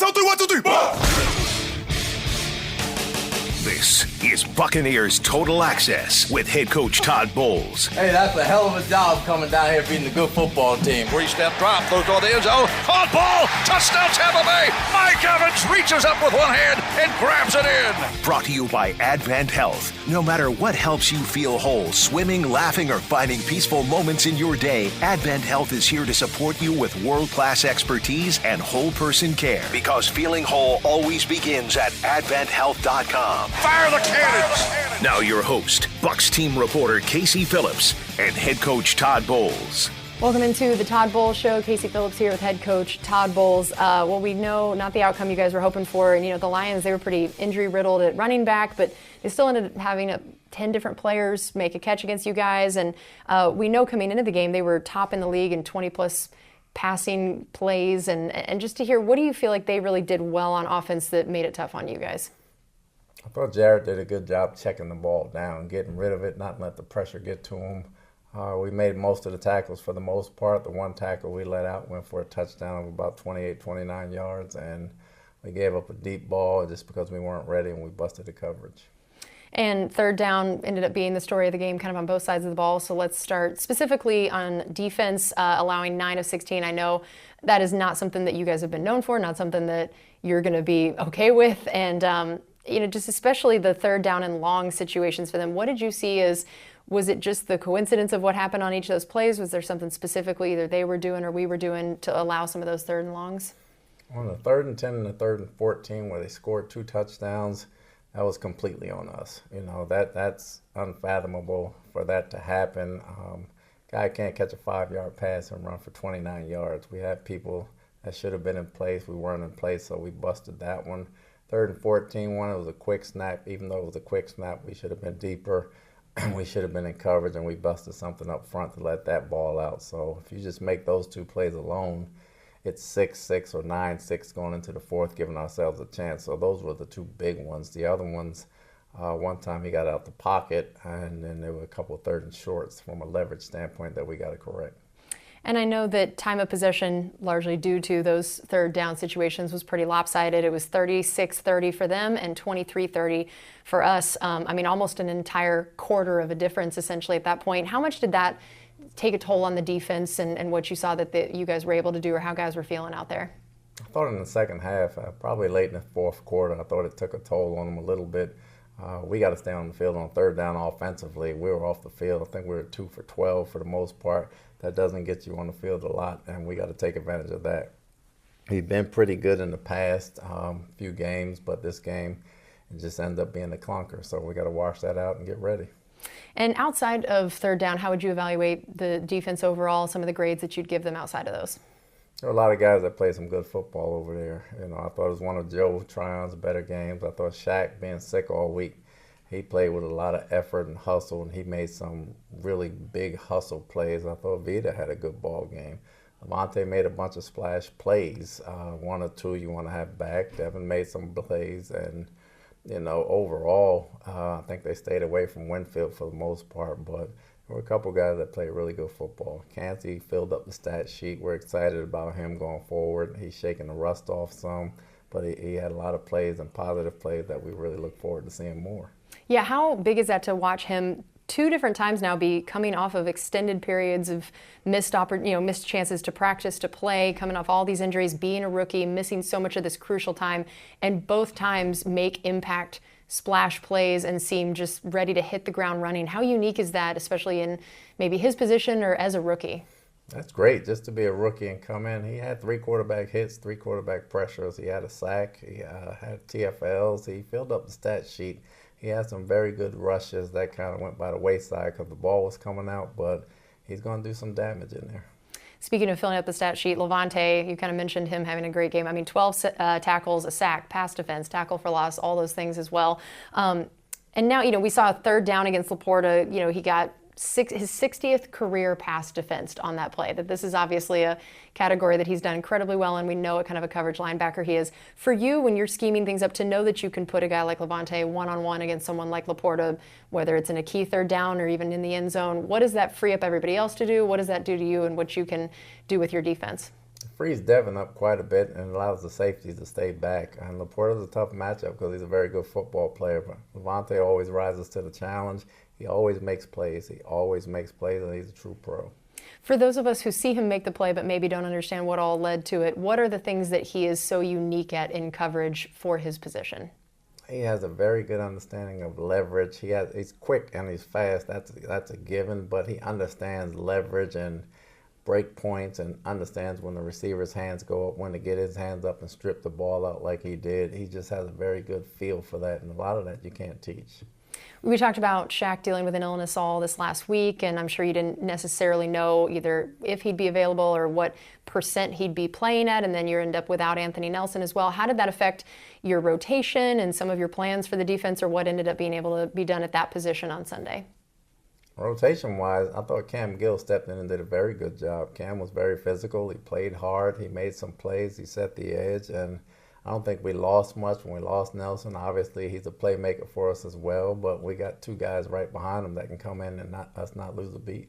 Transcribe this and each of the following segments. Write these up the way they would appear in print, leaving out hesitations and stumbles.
on three, 1, 2, 3. This is Buccaneers Total Access with head coach Todd Bowles. Hey, that's a hell of a job coming down here beating a good football team. Three-step drop, throws toward the end zone. Caught ball, touchdown Tampa Bay. Mike Evans reaches up with one hand and grabs it in. Brought to you by Advent Health. No matter what helps you feel whole, swimming, laughing, or finding peaceful moments in your day, Advent Health is here to support you with world-class expertise and whole person care. Because feeling whole always begins at adventhealth.com. Fire the cannons! Now your host, Bucs team reporter Casey Phillips and head coach Todd Bowles. Welcome into the Todd Bowles Show. Casey Phillips here with head coach Todd Bowles. Well, we know not the outcome you guys were hoping for. And, the Lions, they were pretty injury-riddled at running back, but they still ended up having 10 different players make a catch against you guys. And we know coming into the game, they were top in the league in 20-plus passing plays. And just to hear, what do you feel like they really did well on offense that made it tough on you guys? I thought Jared did a good job checking the ball down, getting rid of it, not let the pressure get to him. We made most of the tackles for the most part. The one tackle we let out went for a touchdown of about 28, 29 yards, and we gave up a deep ball just because we weren't ready, and we busted the coverage. And third down ended up being the story of the game kind of on both sides of the ball. So let's start specifically on defense, allowing 9 of 16. I know that is not something that you guys have been known for, not something that you're going to be okay with. And, just especially the third down and long situations for them. What did you see was it just the coincidence of what happened on each of those plays? Was there something specifically either they were doing or we were doing to allow some of those third and longs? On the 3rd and 10 and the 3rd and 14 where they scored 2 touchdowns, that was completely on us. That's unfathomable for that to happen. Guy can't catch a 5-yard pass and run for 29 yards. We had people that should have been in place. We weren't in place, so we busted that one. 3rd and 14 one, it was a quick snap. Even though it was a quick snap, we should have been deeper. We should have been in coverage, and we busted something up front to let that ball out. So if you just make those 2 plays alone, it's 6-6 or 9-6 going into the 4th, giving ourselves a chance. So those were the 2 big ones. The other ones, one time he got out the pocket, and then there were a couple of 3rd and shorts from a leverage standpoint that we got to correct. And I know that time of possession, largely due to those third down situations, was pretty lopsided. It was 36-30 for them and 23-30 for us. Almost an entire quarter of a difference essentially at that point. How much did that take a toll on the defense and what you saw that you guys were able to do or how guys were feeling out there? I thought in the second half, probably late in the 4th quarter, I thought it took a toll on them a little bit. We got to stay on the field on third down offensively. We were off the field. I think we were 2 for 12 for the most part. That doesn't get you on the field a lot, and we got to take advantage of that. We've been pretty good in the past few games, but this game it just ended up being a clunker. So we got to wash that out and get ready. And outside of third down, how would you evaluate the defense overall, some of the grades that you'd give them outside of those? There are a lot of guys that play some good football over there. I thought it was one of Joe Tryon's better games. I thought Shaq, being sick all week, he played with a lot of effort and hustle, and he made some really big hustle plays. I thought Vita had a good ball game. Levante made a bunch of splash plays. 1 or 2 you want to have back. Devin made some plays, and overall, I think they stayed away from Winfield for the most part, but there were a couple guys that played really good football. Cansey filled up the stat sheet. We're excited about him going forward. He's shaking the rust off some, but he had a lot of plays and positive plays that we really look forward to seeing more. Yeah, how big is that to watch him 2 different times now be coming off of extended periods of missed chances to practice, to play, coming off all these injuries, being a rookie, missing so much of this crucial time, and both times make impact splash plays and seem just ready to hit the ground running. How unique is that, especially in maybe his position or as a rookie? That's great, just to be a rookie and come in. He had 3 quarterback hits, 3 quarterback pressures. He had a sack. He had TFLs. He filled up the stat sheet. He had some very good rushes that kind of went by the wayside because the ball was coming out, but he's going to do some damage in there. Speaking of filling up the stat sheet, Levante, you kind of mentioned him having a great game. 12 tackles, a sack, pass defense, tackle for loss, all those things as well. And now, we saw a third down against Laporta. He got his 60th career pass defense on that play. That this is obviously a category that he's done incredibly well, and we know what kind of a coverage linebacker he is. For you, when you're scheming things up, to know that you can put a guy like Levante one-on-one against someone like Laporta, whether it's in a key third down or even in the end zone, what does that free up everybody else to do? What does that do to you and what you can do with your defense? frees Devin up quite a bit and allows the safeties to stay back. And Laporta's a tough matchup because he's a very good football player. But Levante always rises to the challenge. He always makes plays. And he's a true pro. For those of us who see him make the play but maybe don't understand what all led to it, what are the things that he is so unique at in coverage for his position? He has a very good understanding of leverage. He's quick and he's fast. That's a given, but he understands leverage and break points and understands when the receiver's hands go up, when to get his hands up and strip the ball out like he did. He just has a very good feel for that, and a lot of that you can't teach. We talked about Shaq dealing with an illness all this last week, and I'm sure you didn't necessarily know either if he'd be available or what percent he'd be playing at, and then you end up without Anthony Nelson as well. How did that affect your rotation and some of your plans for the defense, or what ended up being able to be done at that position on Sunday? Rotation-wise, I thought Cam Gill stepped in and did a very good job. Cam was very physical. He played hard. He made some plays. He set the edge, and I don't think we lost much when we lost Nelson. Obviously, he's a playmaker for us as well, but we got two guys right behind him that can come in and not lose a beat.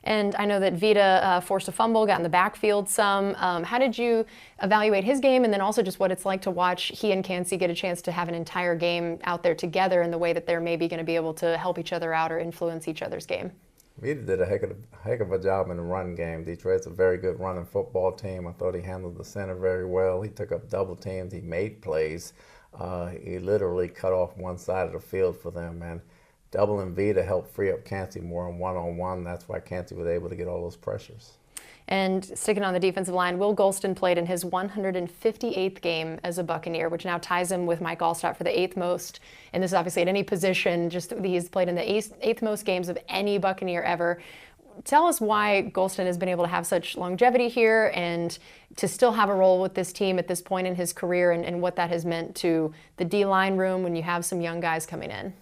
And I know that Vita forced a fumble, got in the backfield some. How did you evaluate his game, and then also just what it's like to watch he and Cansey get a chance to have an entire game out there together in the way that they're maybe going to be able to help each other out or influence each other's game? Vita did a heck of a job in the run game. Detroit's a very good running football team. I thought he handled the center very well. He took up double teams. He made plays. He literally cut off one side of the field for them, and doubling Vita helped free up Cansey more on one-on-one. That's why Cansey was able to get all those pressures. And sticking on the defensive line, Will Golston played in his 158th game as a Buccaneer, which now ties him with Mike Allstott for the 8th most. And this is obviously at any position, just he's played in the 8th most games of any Buccaneer ever. Tell us why Golston has been able to have such longevity here and to still have a role with this team at this point in his career, and what that has meant to the D-line room when you have some young guys coming in.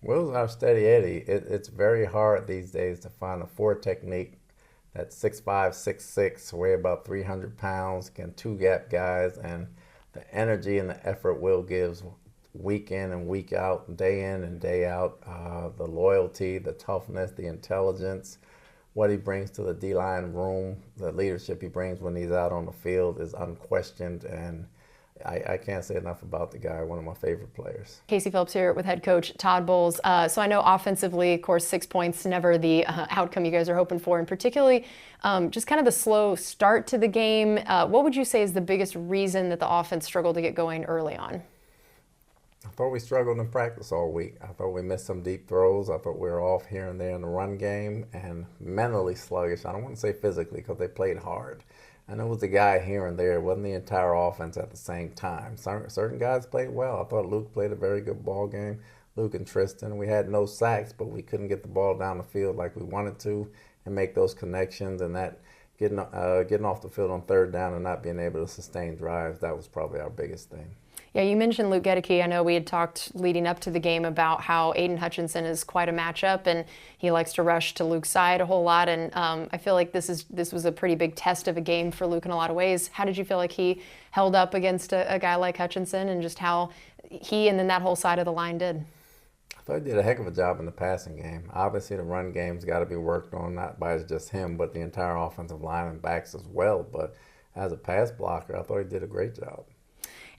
Will's our steady Eddie. It's very hard these days to find a 4 technique that's 6'5", 6'6", weigh about 300 pounds, can two-gap guys, and the energy and the effort Will gives week in and week out, day in and day out, the loyalty, the toughness, the intelligence, what he brings to the D-line room, the leadership he brings when he's out on the field is unquestioned, and I can't say enough about the guy, one of my favorite players. Casey Phillips here with head coach Todd Bowles. So I know offensively, of course, 6 points, never the outcome you guys are hoping for, and particularly just kind of the slow start to the game. What would you say is the biggest reason that the offense struggled to get going early on? I thought we struggled in practice all week. I thought we missed some deep throws. I thought we were off here and there in the run game and mentally sluggish. I don't want to say physically because they played hard. And it was a guy here and there. It wasn't the entire offense at the same time. Certain guys played well. I thought Luke played a very good ball game. Luke and Tristan. We had no sacks, but we couldn't get the ball down the field like we wanted to and make those connections. And that getting off the field on third down and not being able to sustain drives, that was probably our biggest thing. Yeah, you mentioned Luke Gedeke. I know we had talked leading up to the game about how Aiden Hutchinson is quite a matchup, and he likes to rush to Luke's side a whole lot. And I feel like this was a pretty big test of a game for Luke in a lot of ways. How did you feel like he held up against a guy like Hutchinson, and just how he and then that whole side of the line did? I thought he did a heck of a job in the passing game. Obviously, the run game's got to be worked on, not by just him, but the entire offensive line and backs as well. But as a pass blocker, I thought he did a great job.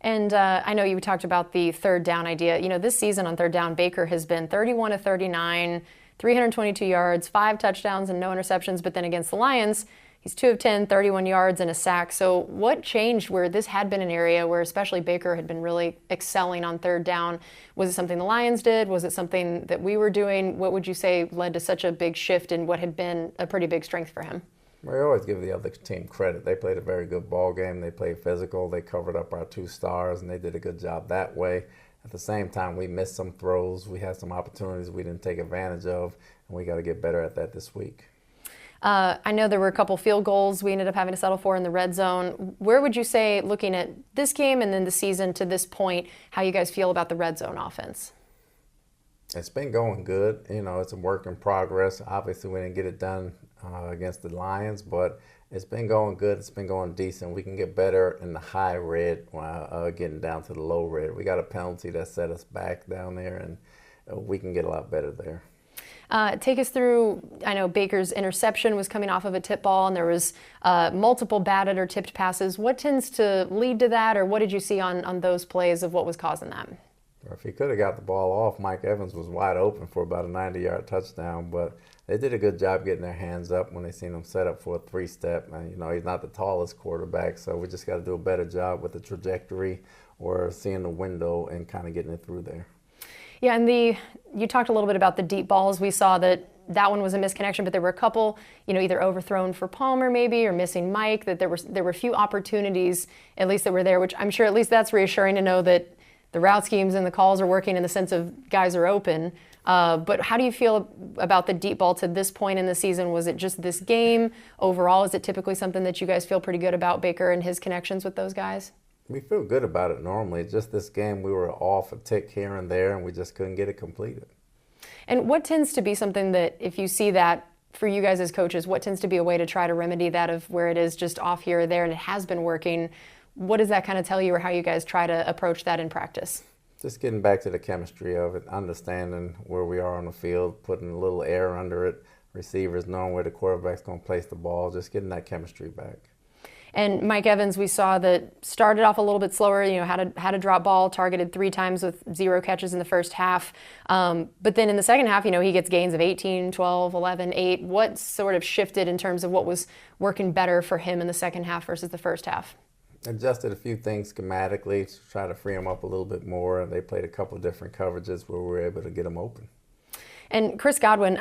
And I know you talked about the third down idea. You know, this season on third down, Baker has been 31 of 39, 322 yards, 5 touchdowns and no interceptions. But then against the Lions, he's 2 of 10, 31 yards and a sack. So what changed where this had been an area where especially Baker had been really excelling on third down? Was it something the Lions did? Was it something that we were doing? What would you say led to such a big shift in what had been a pretty big strength for him? We always give the other team credit. They played a very good ball game. They played physical. They covered up our 2 stars, and they did a good job that way. At the same time, we missed some throws. We had some opportunities we didn't take advantage of, and we got to get better at that this week. I know there were a couple field goals we ended up having to settle for in the red zone. Where would you say, looking at this game and then the season to this point, how you guys feel about the red zone offense? It's been going good. You know, it's a work in progress. Obviously, we didn't get it done against the Lions, but it's been going good. It's been going decent. We can get better in the high red while getting down to the low red. We got a penalty that set us back down there, and we can get a lot better there. Take us through, I know Baker's interception was coming off of a tip ball, and there was multiple batted or tipped passes. What tends to lead to that, or what did you see on those plays of what was causing that? If he could have got the ball off, Mike Evans was wide open for about a 90-yard touchdown, but they did a good job getting their hands up when they seen him set up for a three-step. And, he's not the tallest quarterback, so we just got to do a better job with the trajectory or seeing the window and kind of getting it through there. Yeah, and you talked a little bit about the deep balls. We saw that one was a misconnection, but there were a couple, either overthrown for Palmer maybe or missing Mike, that there were a few opportunities at least that were there, which I'm sure at least that's reassuring to know that the route schemes and the calls are working in the sense of guys are open. But how do you feel about the deep ball to this point in the season? Was it just this game overall? Is it typically something that you guys feel pretty good about, Baker and his connections with those guys? We feel good about it normally. Just this game, we were off a tick here and there, and we just couldn't get it completed. And what tends to be something that, if you see that for you guys as coaches, what tends to be a way to try to remedy that of where it is just off here or there and it has been working? What does that kind of tell you, or how you guys try to approach that in practice? Just getting back to the chemistry of it, understanding where we are on the field, putting a little air under it, receivers knowing where the quarterback's going to place the ball, just getting that chemistry back. And Mike Evans, we saw that started off a little bit slower, had a drop ball, targeted 3 times with 0 catches in the first half. But then in the second half, he gets gains of 18, 12, 11, 8. What sort of shifted in terms of what was working better for him in the second half versus the first half? Adjusted a few things schematically to try to free him up a little bit more. They played a couple of different coverages where we were able to get him open. And Chris Godwin,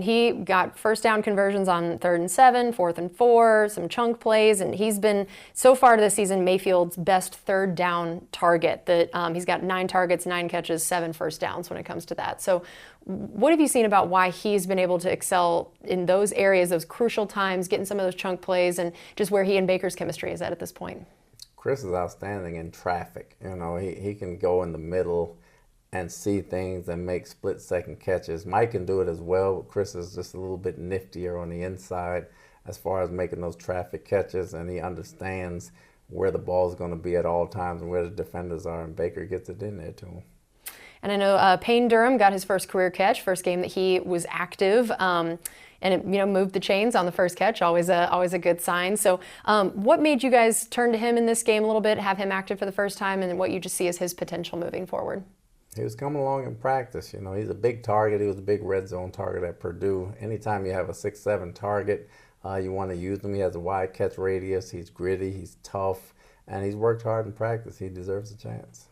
he got first down conversions on 3rd and 7, 4th and 4, some chunk plays, and he's been, so far this season, Mayfield's best 3rd down target. That he's got 9 targets, 9 catches, 7 first downs when it comes to that. So what have you seen about why he's been able to excel in those areas, those crucial times, getting some of those chunk plays, and just where he and Baker's chemistry is at this point? Chris is outstanding in traffic. He can go in the middle and see things and make split-second catches. Mike can do it as well, but Chris is just a little bit niftier on the inside as far as making those traffic catches, and he understands where the ball is going to be at all times and where the defenders are, and Baker gets it in there to him. And I know Payne Durham got his first career catch, first game that he was active, and it moved the chains on the first catch, always a good sign. So what made you guys turn to him in this game a little bit, have him active for the first time, and what you just see as his potential moving forward? He was coming along in practice. He's a big target. He was a big red zone target at Purdue. Anytime you have a 6'7" target, you want to use him. He has a wide catch radius. He's gritty. He's tough. And he's worked hard in practice. He deserves a chance.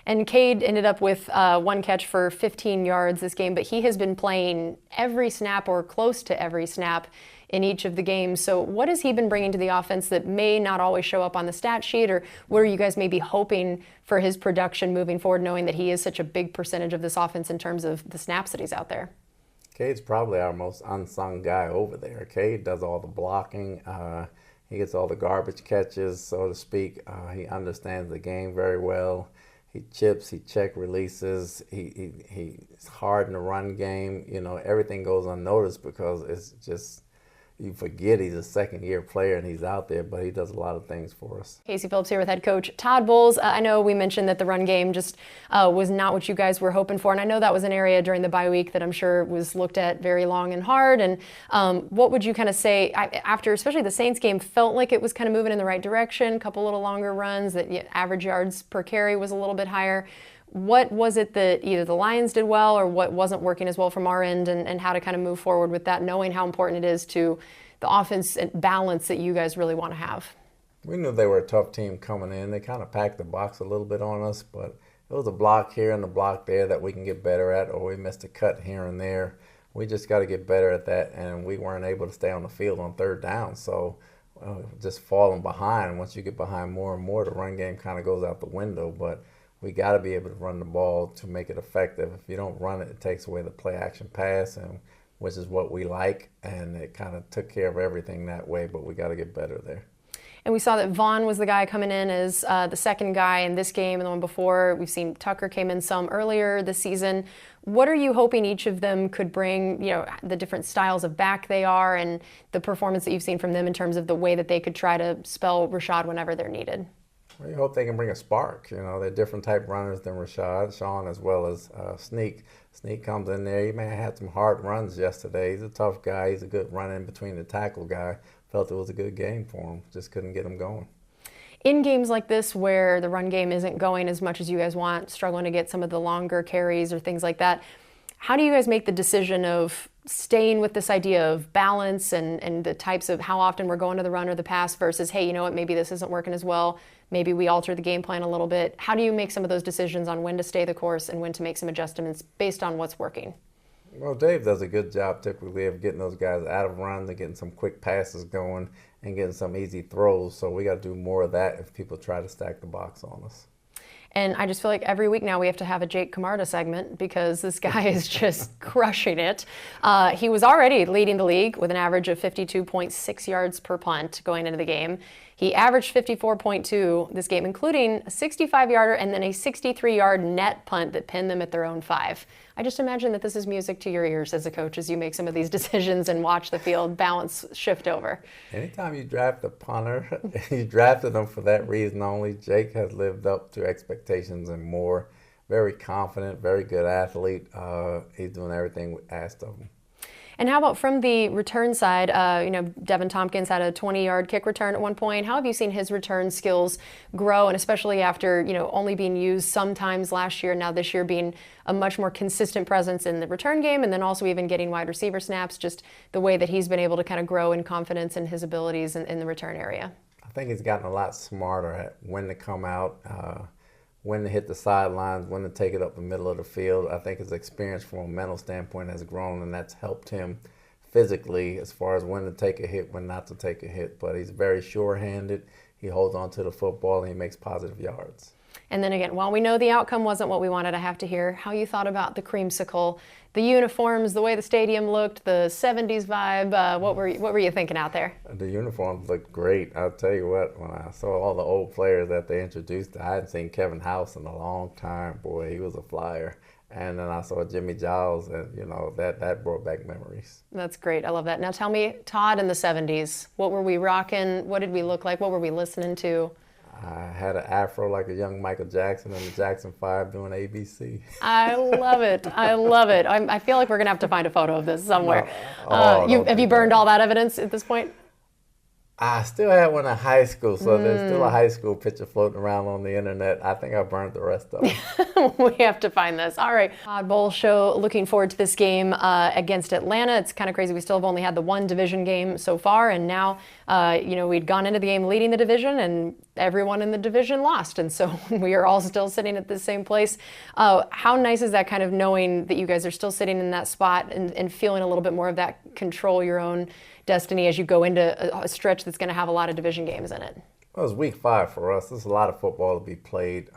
And Cade ended up with 1 catch for 15 yards this game, but he has been playing every snap or close to every snap in each of the games. So what has he been bringing to the offense that may not always show up on the stat sheet, or what are you guys maybe hoping for his production moving forward, knowing that he is such a big percentage of this offense in terms of the snaps that he's out there? Cade's probably our most unsung guy over there. Cade does all the blocking. He gets all the garbage catches, so to speak. He understands the game very well. He chips, he check releases, he's hard in the run game. Everything goes unnoticed because it's just, you forget he's a second-year player and he's out there, but he does a lot of things for us. Casey Phillips here with head coach Todd Bowles. I know we mentioned that the run game just was not what you guys were hoping for, and I know that was an area during the bye week that I'm sure was looked at very long and hard. And what would you kind of say after, especially the Saints game, felt like it was kind of moving in the right direction, a couple little longer runs, that average yards per carry was a little bit higher. What was it that either the Lions did well or what wasn't working as well from our end, and how to kind of move forward with that, knowing how important it is to the offense and balance that you guys really want to have? We knew they were a tough team coming in. They kind of packed the box a little bit on us, but it was a block here and a block there that we can get better at, or we missed a cut here and there. We just got to get better at that, and we weren't able to stay on the field on 3rd down. So just falling behind. Once you get behind more and more, the run game kind of goes out the window. But we got to be able to run the ball to make it effective. If you don't run it, it takes away the play action pass, and which is what we like, and it kind of took care of everything that way, but we got to get better there. And we saw that Vaughn was the guy coming in as the second guy in this game and the one before. We've seen Tucker came in some earlier this season. What are you hoping each of them could bring, the different styles of back they are and the performance that you've seen from them in terms of the way that they could try to spell Rashad whenever they're needed? We hope they can bring a spark. You know, they're different type runners than Sean, as well as Sneak. Sneak comes in there. He may have had some hard runs yesterday. He's a tough guy. He's a good run in between the tackle guy. Felt it was a good game for him. Just couldn't get him going. In games like this where the run game isn't going as much as you guys want, struggling to get some of the longer carries or things like that, how do you guys make the decision of staying with this idea of balance and the types of how often we're going to the run or the pass versus, hey, you know what, maybe this isn't working as well, maybe we alter the game plan a little bit? How do you make some of those decisions on when to stay the course and when to make some adjustments based on what's working? Well, Dave does a good job typically of getting those guys out of runs and getting some quick passes going and getting some easy throws. So we got to do more of that if people try to stack the box on us. And I just feel like every week now we have to have a Jake Camarda segment because this guy is just crushing it. He was already leading the league with an average of 52.6 yards per punt going into the game. He averaged 54.2 this game, including a 65-yarder and then a 63-yard net punt that pinned them at their own 5. I just imagine that this is music to your ears as a coach as you make some of these decisions and watch the field balance shift over. Anytime you draft a punter, you drafted them for that reason only. Jake has lived up to expectations and more. Very confident, very good athlete. He's doing everything we asked of him. And how about from the return side? Devin Tompkins had a 20-yard kick return at one point. How have you seen his return skills grow, and especially after only being used sometimes last year, now this year being a much more consistent presence in the return game, and then also even getting wide receiver snaps, just the way that he's been able to kind of grow in confidence in his abilities in the return area? I think he's gotten a lot smarter at when to come out, when to hit the sidelines, when to take it up the middle of the field. I think his experience from a mental standpoint has grown, and that's helped him physically as far as when to take a hit, when not to take a hit. But he's very sure-handed. He holds on to the football, and he makes positive yards. And then again, while we know the outcome wasn't what we wanted, I have to hear how you thought about the Creamsicle, the uniforms, the way the stadium looked, the 70s vibe. What were you thinking out there? The uniforms looked great. I'll tell you what, when I saw all the old players that they introduced, I hadn't seen Kevin House in a long time. Boy, he was a flyer. And then I saw Jimmy Giles, and that brought back memories. That's great. I love that. Now tell me, Todd in the 70s, what were we rocking? What did we look like? What were we listening to? I had an afro like a young Michael Jackson and the Jackson 5 doing ABC. I love it. I love it. I feel like we're going to have to find a photo of this somewhere. Have you burned all that evidence at this point? I still had one in high school, so there's still a high school picture floating around on the internet. I think I burned the rest of them. We have to find this. All right. Todd Bowles Show, looking forward to this game against Atlanta. It's kind of crazy. We still have only had the one division game so far, and now, we'd gone into the game leading the division, and everyone in the division lost. And so we are all still sitting at the same place. How nice is that, kind of knowing that you guys are still sitting in that spot and feeling a little bit more of that control your own destiny as you go into a stretch that's going to have a lot of division games in it? Well, it's week 5 for us. There's a lot of football to be played.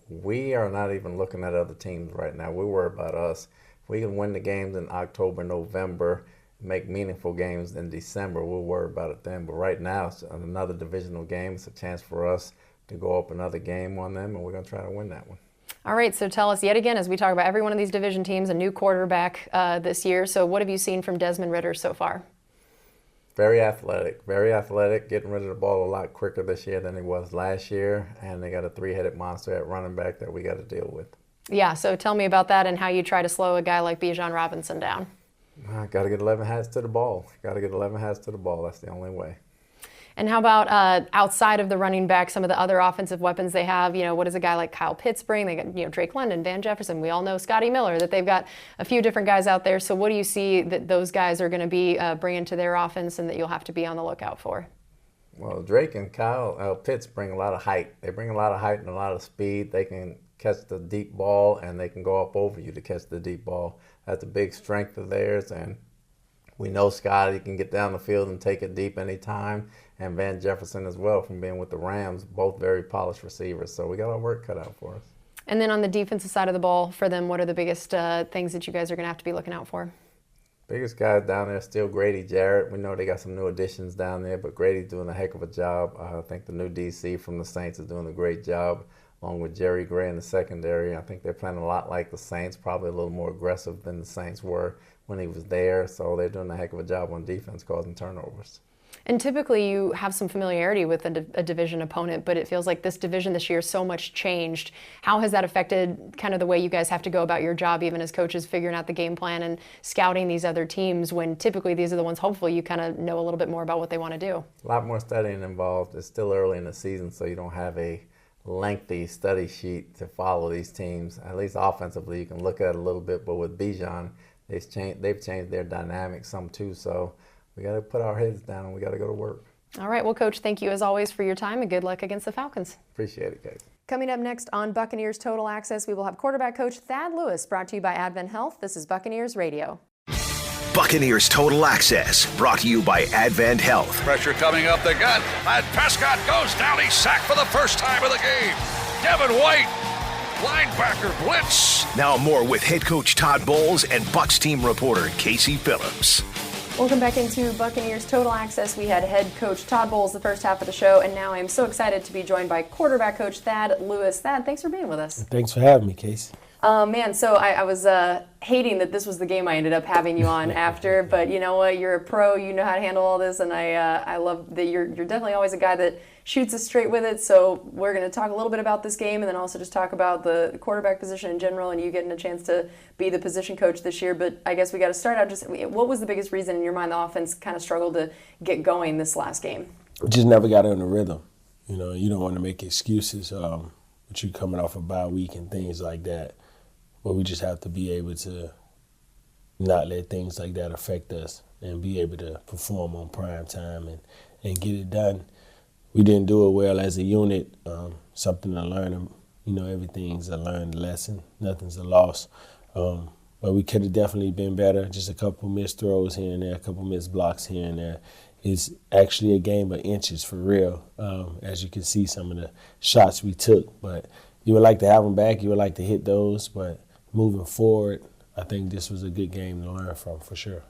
We are not even looking at other teams right now. We worry about us. If we can win the games in October, November, make meaningful games in December, we'll worry about it then. But right now, it's another divisional game. It's a chance for us to go up another game on them, and we're going to try to win that one. All right, so tell us yet again, as we talk about every one of these division teams, a new quarterback this year. So what have you seen from Desmond Ridder so far? Very athletic, getting rid of the ball a lot quicker this year than he was last year, and they got a 3-headed monster at running back that we got to deal with. Yeah, so tell me about that and how you try to slow a guy like Bijan Robinson down. Got to get 11 hands to the ball. That's the only way. And how about outside of the running back, some of the other offensive weapons they have? What does a guy like Kyle Pitts bring? They got Drake London, Van Jefferson. We all know Scotty Miller, that they've got a few different guys out there. So what do you see that those guys are going to be bringing to their offense and that you'll have to be on the lookout for? Well, Drake and Kyle Pitts bring a lot of height. They bring a lot of height and a lot of speed. They can catch the deep ball, and they can go up over you to catch the deep ball. That's a big strength of theirs, and we know Scotty can get down the field and take it deep anytime, and Van Jefferson as well from being with the Rams, both very polished receivers. So we got our work cut out for us. And then on the defensive side of the ball for them, what are the biggest things that you guys are going to have to be looking out for? Biggest guys down there still Grady Jarrett. We know they got some new additions down there, but Grady's doing a heck of a job. I think the new DC from the Saints is doing a great job, along with Jerry Gray in the secondary. I think they're playing a lot like the Saints, probably a little more aggressive than the Saints were when he was there. So they're doing a heck of a job on defense, causing turnovers. And typically you have some familiarity with a division opponent, but it feels like this division this year so much changed. How has that affected kind of the way you guys have to go about your job, even as coaches, figuring out the game plan and scouting these other teams, when typically these are the ones hopefully you kind of know a little bit more about what they want to do? A lot more studying involved. It's still early in the season, so you don't have a lengthy study sheet to follow these teams. At least offensively, you can look at it a little bit, but with Bijan, they've changed their dynamics some too, so we got to put our heads down and we got to go to work. All right. Well, Coach, thank you as always for your time and good luck against the Falcons. Appreciate it, Casey. Coming up next on Buccaneers Total Access, we will have quarterback coach Thad Lewis, brought to you by Advent Health. This is Buccaneers Radio. Buccaneers Total Access, brought to you by Advent Health. Pressure coming up the gut. And Prescott goes down. He's sacked for the first time of the game. Devin White, linebacker blitz. Now more with head coach Todd Bowles and Bucs team reporter Casey Phillips. Welcome back into Buccaneers Total Access. We had head coach Todd Bowles the first half of the show, and now I'm so excited to be joined by quarterback coach Thad Lewis. Thad, thanks for being with us. Thanks for having me, Casey. Man, so I was hating that this was the game I ended up having you on after, but you know what? You're a pro. You know how to handle all this, and I love that you're definitely always a guy that shoots us straight with it. So we're going to talk a little bit about this game, and then also just talk about the quarterback position in general, and you getting a chance to be the position coach this year. But I guess we got to start out just what was the biggest reason in your mind the offense kind of struggled to get going this last game? We just never got on the rhythm. You know, you don't want to make excuses, but you coming off a bye week and things like that. But we just have to be able to not let things like that affect us and be able to perform on prime time and get it done. We didn't do it well as a unit, something to learn. You know, everything's a learned lesson. Nothing's a loss. But we could have definitely been better. Just a couple missed throws here and there, a couple missed blocks here and there. It's actually a game of inches for real, as you can see some of the shots we took. But you would like to have them back. You would like to hit those. But moving forward, I think this was a good game to learn from for sure.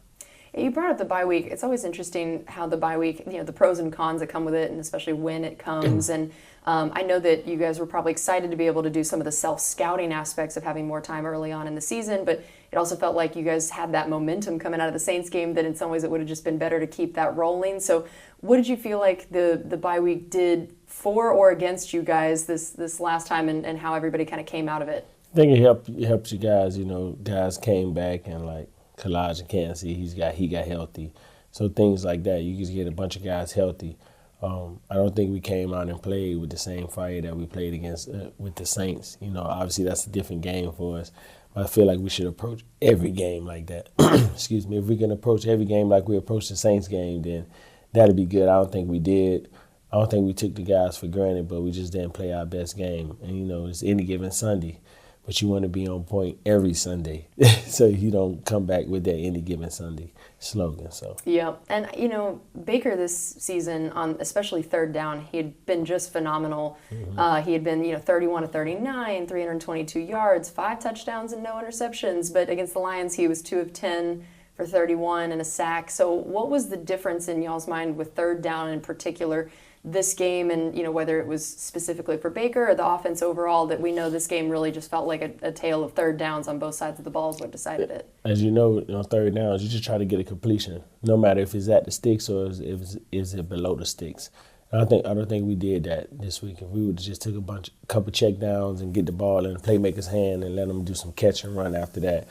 You brought up the bye week. It's always interesting how the bye week, you know, the pros and cons that come with it, and especially when it comes. And I know that you guys were probably excited to be able to do some of the self-scouting aspects of having more time early on in the season, but it also felt like you guys had that momentum coming out of the Saints game that in some ways it would have just been better to keep that rolling. So what did you feel like the bye week did for or against you guys this last time, and how everybody kind of came out of it? I think it helped you guys. You know, guys came back and like Collage in Kansas City, he got healthy. So things like that, you just get a bunch of guys healthy. I don't think we came out and played with the same fire that we played against with the Saints. You know, obviously that's a different game for us. But I feel like we should approach every game like that. Excuse me. If we can approach every game like we approached the Saints game, then that'd be good. I don't think we did. I don't think we took the guys for granted, but we just didn't play our best game. And, you know, it's any given Sunday. But you want to be on point every Sunday so you don't come back with that any given Sunday slogan. So yeah, and you know, Baker this season on especially third down, he had been just phenomenal. Mm-hmm. He had been 31 of 39, 322 yards, 5 touchdowns and no interceptions. But against the Lions, he was 2 of 10 for 31 and a sack. So what was the difference in y'all's mind with third down in particular this game, and you know, whether it was specifically for Baker or the offense overall, that we know this game really just felt like a tale of third downs on both sides of the ball is what decided it? As you know, on third downs, you just try to get a completion, no matter if it's at the sticks or is it below the sticks. And I don't think we did that this week. If we would have just took a couple check downs and get the ball in the playmaker's hand and let them do some catch and run after that,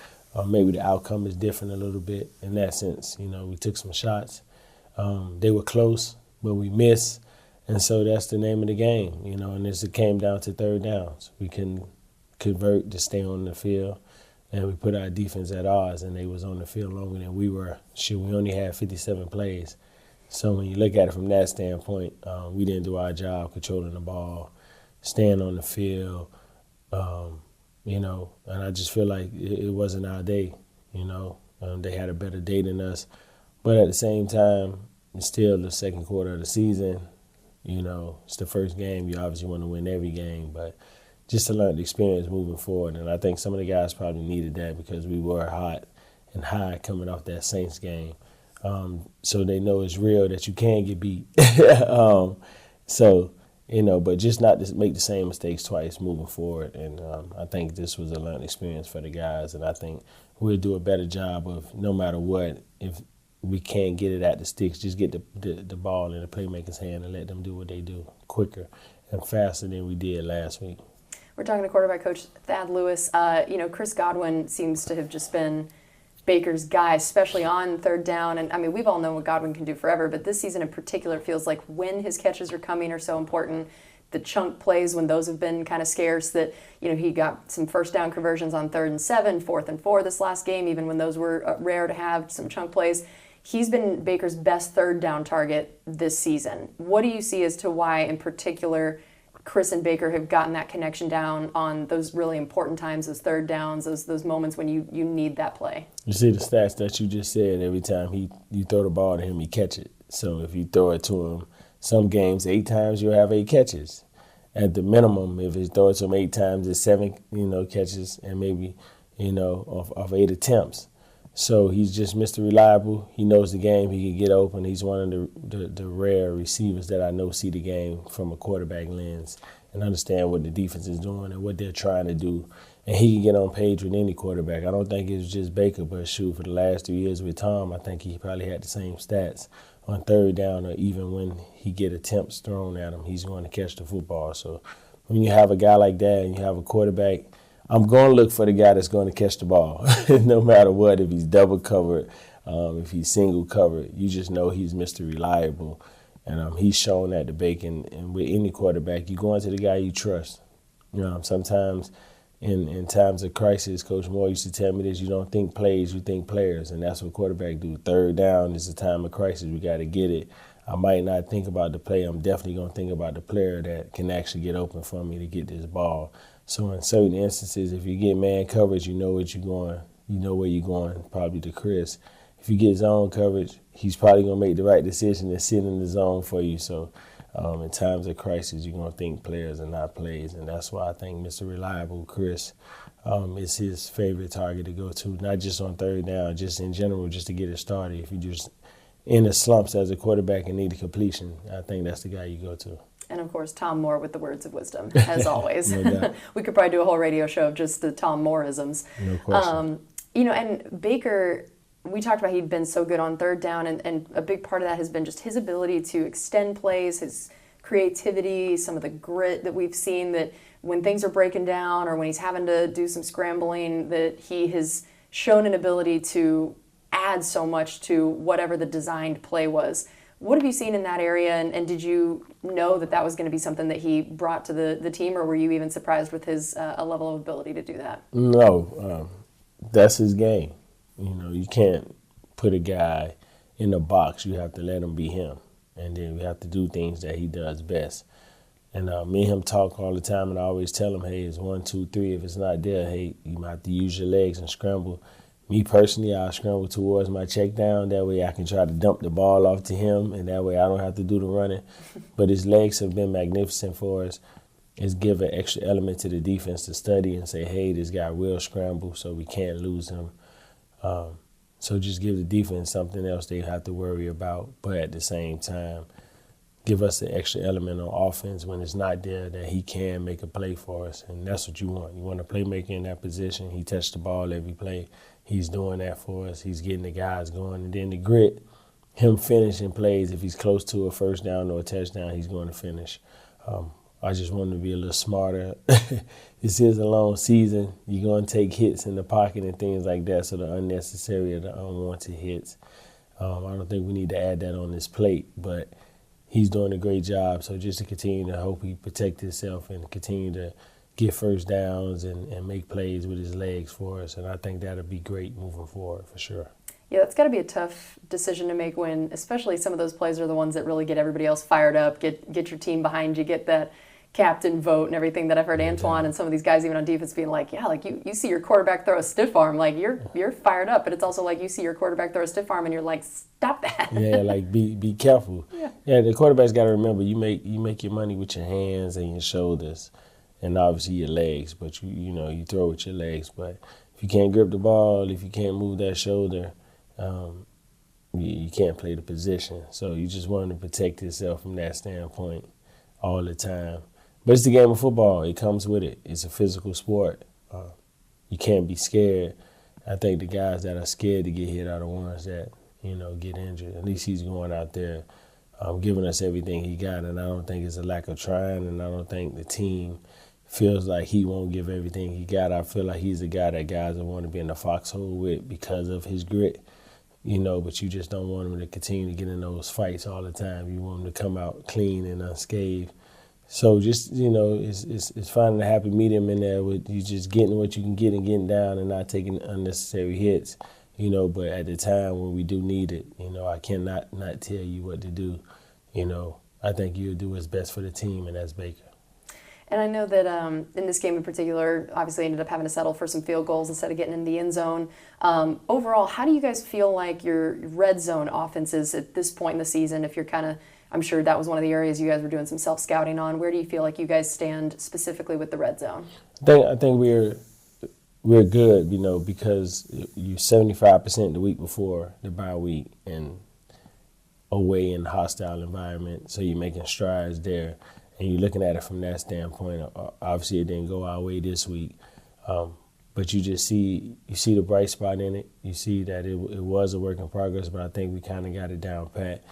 maybe the outcome is different a little bit in that sense. You know, we took some shots. They were close, but we missed. And so that's the name of the game, you know, and it came down to third downs. We can convert to stay on the field, and we put our defense at odds, and they was on the field longer than we were. We only had 57 plays. So when you look at it from that standpoint, we didn't do our job controlling the ball, staying on the field, you know, and I just feel like it wasn't our day, you know. They had a better day than us. But at the same time, it's still the second quarter of the season. You know, it's the first game. You obviously want to win every game, but just to learn the experience moving forward. And I think some of the guys probably needed that because we were hot and high coming off that Saints game. So they know it's real that you can get beat. So, you know, but just not to make the same mistakes twice moving forward. And I think this was a learning experience for the guys. And I think we'll do a better job of no matter what, if we can't get it at the sticks. Just get the ball in the playmaker's hand and let them do what they do quicker and faster than we did last week. We're talking to quarterback coach Thad Lewis. Chris Godwin seems to have just been Baker's guy, especially on third down. And I mean, we've all known what Godwin can do forever, but this season in particular feels like when his catches are coming are so important. The chunk plays when those have been kind of scarce, that he got some first down conversions on 3rd and 7, 4th and 4 this last game, even when those were rare to have some chunk plays. He's been Baker's best third down target this season. What do you see as to why in particular Chris and Baker have gotten that connection down on those really important times, those third downs, those moments when you need that play? You see the stats that you just said. Every time you throw the ball to him, he catch it. So if you throw it to him, some games 8 times you'll have 8 catches. At the minimum, if you throw it to him 8 times, it's 7 catches and maybe of 8 attempts. So he's just Mr. Reliable. He knows the game. He can get open. He's one of the rare receivers that I know see the game from a quarterback lens and understand what the defense is doing and what they're trying to do. And he can get on page with any quarterback. I don't think it's just Baker, but for the last 2 years with Tom, I think he probably had the same stats on third down, or even when he get attempts thrown at him, he's going to catch the football. So when you have a guy like that and you have a quarterback, I'm going to look for the guy that's going to catch the ball, no matter what. If he's double covered, if he's single covered, you just know he's Mr. Reliable. And he's shown that to Bacon. And with any quarterback, you go into the guy you trust. Sometimes in times of crisis, Coach Moore used to tell me this: you don't think plays, you think players. And that's what quarterbacks do. Third down is a time of crisis. We got to get it. I might not think about the play. I'm definitely going to think about the player that can actually get open for me to get this ball. So in certain instances, if you get man coverage, you know what you're going. You know where you're going, probably to Chris. If you get zone coverage, he's probably going to make the right decision and sit in the zone for you. So in times of crisis, you're going to think players and not plays. And that's why I think Mr. Reliable, Chris, is his favorite target to go to, not just on third down, just in general, just to get it started. If you're just in the slumps as a quarterback and need a completion, I think that's the guy you go to. And, of course, Tom Moore with the words of wisdom, as always. No doubt. We could probably do a whole radio show of just the Tom Moore-isms. No question. And Baker, we talked about he'd been so good on third down, and a big part of that has been just his ability to extend plays, his creativity, some of the grit that we've seen, that when things are breaking down or when he's having to do some scrambling, that he has shown an ability to add so much to whatever the designed play was. What have you seen in that area, and did you know that was going to be something that he brought to the team, or were you even surprised with his a level of ability to do that? No, that's his game. You can't put a guy in a box. You have to let him be him, and then you have to do things that he does best. And me and him talk all the time, and I always tell him, hey, it's 1, 2, 3. If it's not there, hey, you might have to use your legs and scramble. Me personally, I scramble towards my check down. That way I can try to dump the ball off to him, and that way I don't have to do the running. But his legs have been magnificent for us. It's give an extra element to the defense to study and say, hey, this guy will scramble, so we can't lose him. So just give the defense something else they have to worry about. But at the same time, give us the extra element on offense when it's not there, that he can make a play for us. And that's what you want. You want a playmaker in that position. He touched the ball every play. He's doing that for us. He's getting the guys going. And then the grit, him finishing plays. If he's close to a first down or a touchdown, he's going to finish. I just want him to be a little smarter. This is a long season. You're going to take hits in the pocket and things like that, so the unnecessary or the unwanted hits. I don't think we need to add that on this plate, but he's doing a great job. So just to continue to hope he protect himself and continue to get first downs and make plays with his legs for us. And I think that'll be great moving forward for sure. Yeah, that's got to be a tough decision to make when, especially some of those plays are the ones that really get everybody else fired up, get your team behind you, get that captain vote and everything that I've heard Antoine and some of these guys even on defense being like, yeah, like you see your quarterback throw a stiff arm, like you're fired up, but it's also like you see your quarterback throw a stiff arm and you're like, stop that. Yeah, like be careful. Yeah, the quarterback's got to remember you make your money with your hands and your shoulders, and obviously your legs. But you throw with your legs. But if you can't grip the ball, if you can't move that shoulder, you can't play the position. So you just want to protect yourself from that standpoint all the time. But it's the game of football. It comes with it. It's a physical sport. You can't be scared. I think the guys that are scared to get hit are the ones that, get injured. At least he's going out there giving us everything he got, and I don't think it's a lack of trying, and I don't think the team feels like he won't give everything he got. I feel like he's the guy that guys will want to be in the foxhole with because of his grit, but you just don't want him to continue to get in those fights all the time. You want him to come out clean and unscathed. So just, it's finding a happy medium in there with you just getting what you can get and getting down and not taking unnecessary hits, but at the time when we do need it, I cannot not tell you what to do. I think you'll do what's best for the team, and that's Baker. And I know that in this game in particular, obviously ended up having to settle for some field goals instead of getting in the end zone. Overall, how do you guys feel like your red zone offense is at this point in the season? If you're I'm sure that was one of the areas you guys were doing some self-scouting on. Where do you feel like you guys stand specifically with the red zone? I think we're good, because you 75% the week before the bye week and away in a hostile environment, so you're making strides there. And you're looking at it from that standpoint. Obviously, it didn't go our way this week, but you see the bright spot in it. You see that it was a work in progress, but I think we kind of got it down pat,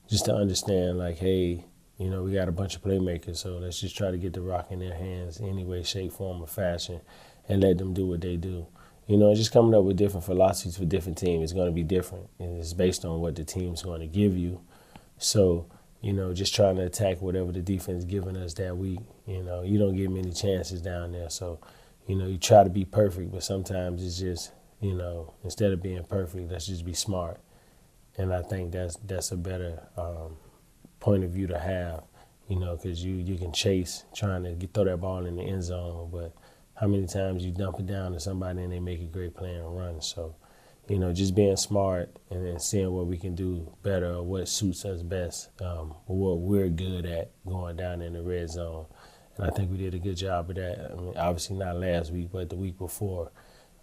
just to understand, like, hey, we got a bunch of playmakers, so let's just try to get the rock in their hands any way, shape, form, or fashion, and let them do what they do. Just coming up with different philosophies for different teams. It's going to be different, and it's based on what the team's going to give you. So, just trying to attack whatever the defense is giving us that week. You don't get many chances down there. So, you try to be perfect, but sometimes it's just, instead of being perfect, let's just be smart. And I think that's a better point of view to have, because you can chase trying to throw that ball in the end zone, but how many times you dump it down to somebody and they make a great play and run. So, just being smart and then seeing what we can do better or what suits us best, or what we're good at going down in the red zone. And I think we did a good job of that. I mean, obviously not last week, but the week before.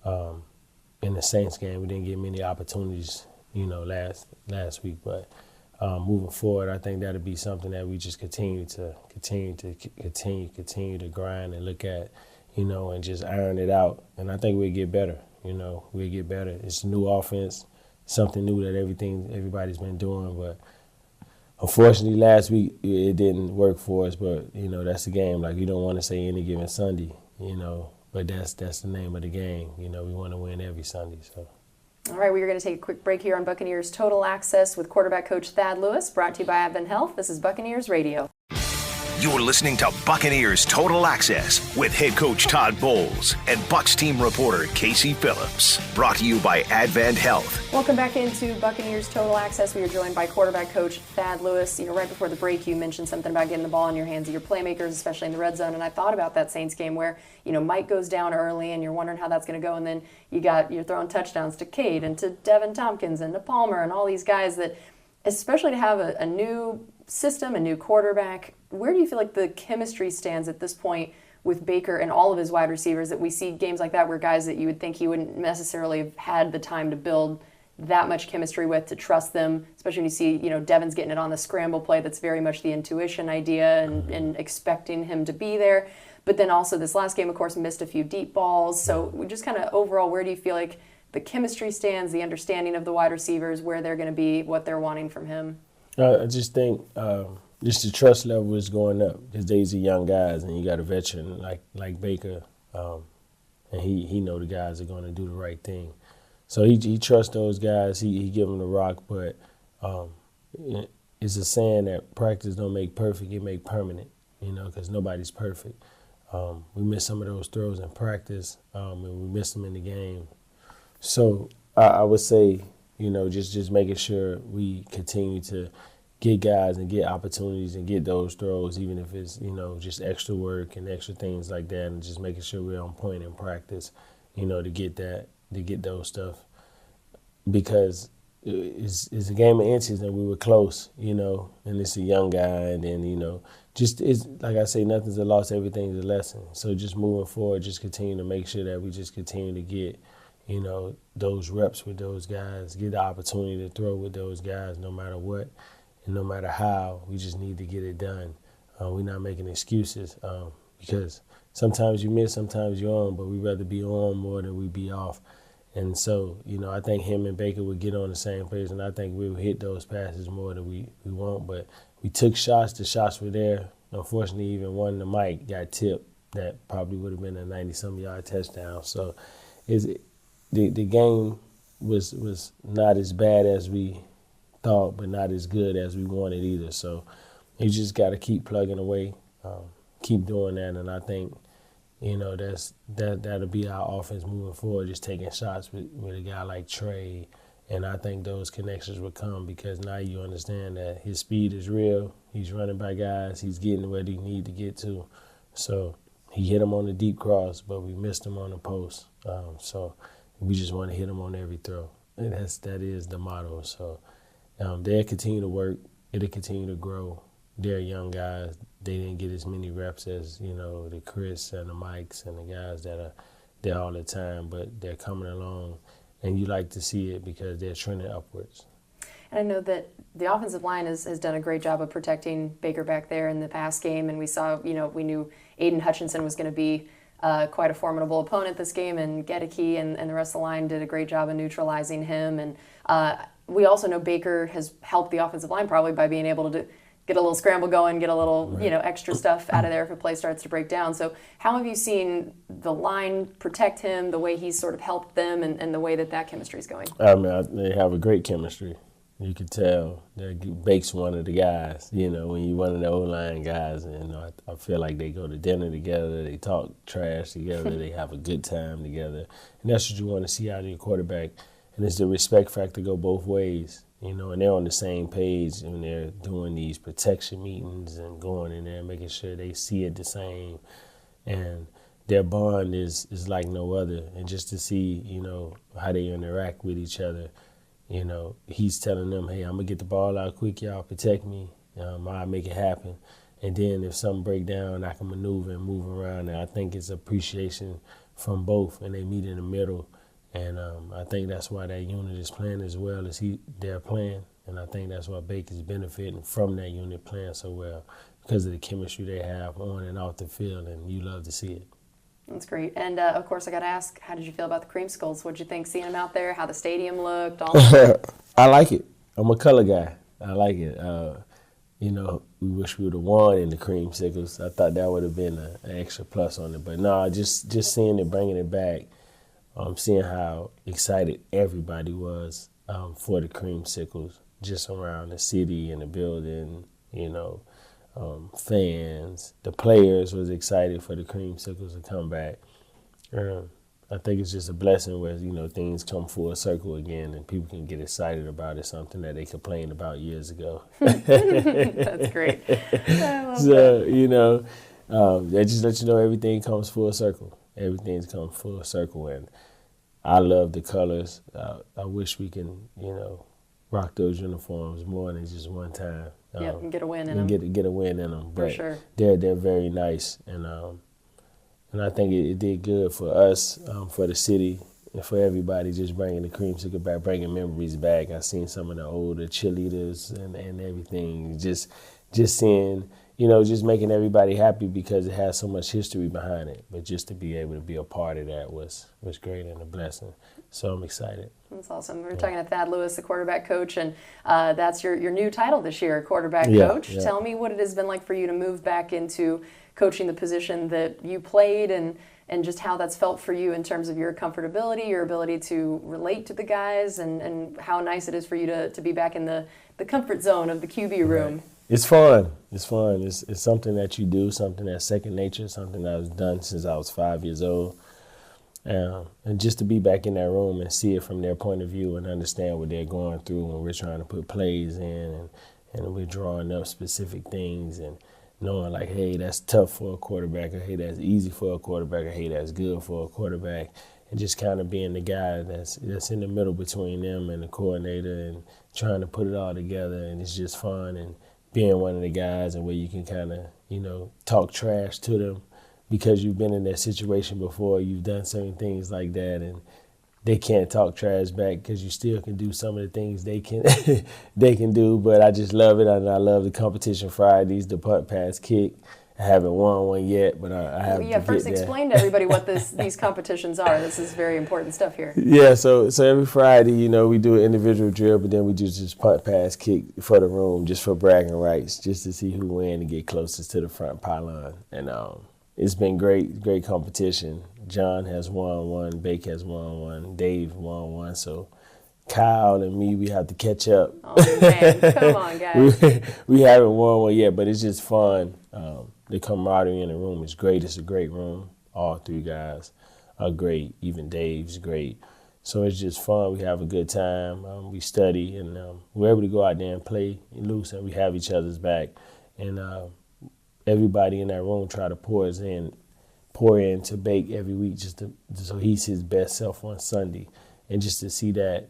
In the Saints game, we didn't get many opportunities, last week. But moving forward, I think that'll be something that we just continue to grind and look at, and just iron it out. And I think we'll get better. We'll get better. It's a new offense, something new that everybody's been doing. But unfortunately, last week it didn't work for us. But that's the game. Like, you don't want to say any given Sunday, but that's the name of the game. We want to win every Sunday. So. All right, we are going to take a quick break here on Buccaneers Total Access with quarterback coach Thad Lewis, brought to you by Advent Health. This is Buccaneers Radio. You're listening to Buccaneers Total Access with head coach Todd Bowles and Bucs team reporter Casey Phillips. Brought to you by Advent Health. Welcome back into Buccaneers Total Access. We are joined by quarterback coach Thad Lewis. Right before the break, you mentioned something about getting the ball in your hands of your playmakers, especially in the red zone. And I thought about that Saints game where, Mike goes down early and you're wondering how that's going to go. And then you're throwing touchdowns to Cade and to Devin Tompkins and to Palmer and all these guys that, especially to have a new system, a new quarterback. Where do you feel like the chemistry stands at this point with Baker and all of his wide receivers, that we see games like that where guys that you would think he wouldn't necessarily have had the time to build that much chemistry with, to trust them, especially when you see, Devin's getting it on the scramble play. That's very much the intuition idea and expecting him to be there. But then also this last game, of course, missed a few deep balls. So we just kind of overall, where do you feel like the chemistry stands, the understanding of the wide receivers, where they're going to be, what they're wanting from him? I just think just the trust level is going up because these are young guys, and you got a veteran like Baker, and he know the guys are going to do the right thing. So he trusts those guys. He give them the rock, but it's a saying that practice don't make perfect, it make permanent, because nobody's perfect. We missed some of those throws in practice, and we missed them in the game. So I would say, just making sure we continue to get guys and get opportunities and get those throws, even if it's, just extra work and extra things like that, and just making sure we're on point in practice, to get those stuff. Because it's a game of inches and we were close, and it's a young guy, and then, just it's like I say, nothing's a loss, everything's a lesson. So just moving forward, just continue to make sure that we just continue to get, those reps with those guys, get the opportunity to throw with those guys no matter what and no matter how. We just need to get it done. We're not making excuses because sometimes you miss, sometimes you're on, but we'd rather be on more than we be off. And so, I think him and Baker would get on the same page, and I think we would hit those passes more than we won't. But we took shots. The shots were there. Unfortunately, even one to Mike got tipped. That probably would have been a 90-some yard touchdown. So the game was not as bad as we thought, but not as good as we wanted either. So you just got to keep plugging away, keep doing that, and I think that'll be our offense moving forward, just taking shots with a guy like Trey. And I think those connections will come because now you understand that his speed is real. He's running by guys. He's getting where he need to get to. So he hit him on the deep cross, but we missed him on the post. So we just want to hit him on every throw. And that is the motto. So they'll continue to work. It'll continue to grow. They're young guys. They didn't get as many reps as, the Chris and the Mikes and the guys that are there all the time, but they're coming along. And you like to see it because they're trending upwards. And I know that the offensive line has done a great job of protecting Baker back there in the pass game. And we saw, we knew Aiden Hutchinson was going to be quite a formidable opponent this game. And Gedeke and the rest of the line did a great job of neutralizing him. And we also know Baker has helped the offensive line probably by being able to get a little scramble going, get a little, extra stuff out of there if a play starts to break down. So how have you seen the line protect him, the way he's sort of helped them, and the way that chemistry is going? They have a great chemistry. You can tell that Bake's one of the guys, when you're one of the O-line guys. I feel like they go to dinner together, they talk trash together, they have a good time together. And that's what you want to see out of your quarterback. And it's the respect factor go both ways. And they're on the same page when they're doing these protection meetings and going in there and making sure they see it the same. And their bond is like no other. And just to see, how they interact with each other, he's telling them, hey, I'm going to get the ball out quick, y'all protect me. I'll make it happen. And then if something break down, I can maneuver and move around. And I think it's appreciation from both, and they meet in the middle. And I think that's why that unit is playing as well as they're playing. And I think that's why Baker's benefiting from that unit playing so well because of the chemistry they have on and off the field, and you love to see it. That's great. And, of course, I got to ask, how did you feel about the Creamsicles? What did you think seeing them out there, how the stadium looked? All I like it. I'm a color guy. I like it. We wish we would have won in the Creamsicles. I thought that would have been an extra plus on it. But, no, just seeing it, bringing it back, seeing how excited everybody was for the Creamsicles, just around the city and the building, fans. The players was excited for the Creamsicles to come back. I think it's just a blessing where, things come full circle again and people can get excited about it, something that they complained about years ago. That's great. So, that just let you know everything comes full circle. Everything's come full circle, and I love the colors. I wish we can, rock those uniforms more than just one time. And get a win in them. Get a win in them. But for sure. They're very nice, and I think it did good for us, for the city, and for everybody. Just bringing the Creamsicle back, bringing memories back. I seen some of the older cheerleaders and everything. Just seeing. Just making everybody happy because it has so much history behind it. But just to be able to be a part of that was great and a blessing. So I'm excited. That's awesome. We're talking to Thad Lewis, the quarterback coach, and that's your new title this year, quarterback coach. Yeah. Tell me what it has been like for you to move back into coaching the position that you played and just how that's felt for you in terms of your comfortability, your ability to relate to the guys, and how nice it is for you to be back in the comfort zone of the QB room. Right. It's fun. It's fun. It's something that you do, something that's second nature, something that I've done since I was 5 years old. And just to be back in that room and see it from their point of view and understand what they're going through when we're trying to put plays in and we're drawing up specific things and knowing like, hey, that's tough for a quarterback, or hey, that's easy for a quarterback, or hey, that's good for a quarterback. And just kind of being the guy that's in the middle between them and the coordinator and trying to put it all together. And it's just fun, and being one of the guys and where you can kind of, talk trash to them because you've been in that situation before, you've done certain things like that, and they can't talk trash back because you still can do some of the things they can do. But I just love it, and I love the competition Fridays, the punt, pass, kick. I haven't won one yet, but I have to get there. First explain to everybody what these competitions are. This is very important stuff here. Yeah, so every Friday, we do an individual drill, but then we do just punt, pass, kick for the room, just for bragging rights, just to see who win and get closest to the front pylon. And it's been great competition. John has won one, Bake has won one, Dave won one, so Kyle and me, we have to catch up. Oh, man. Come on, guys. we haven't won one yet, but it's just fun. The camaraderie in the room is great. It's a great room. All three guys are great. Even Dave's great. So it's just fun. We have a good time. We study, and we're able to go out there and play loose, and we have each other's back. And everybody in that room try to pour in to Bake every week so he's his best self on Sunday. And just to see that,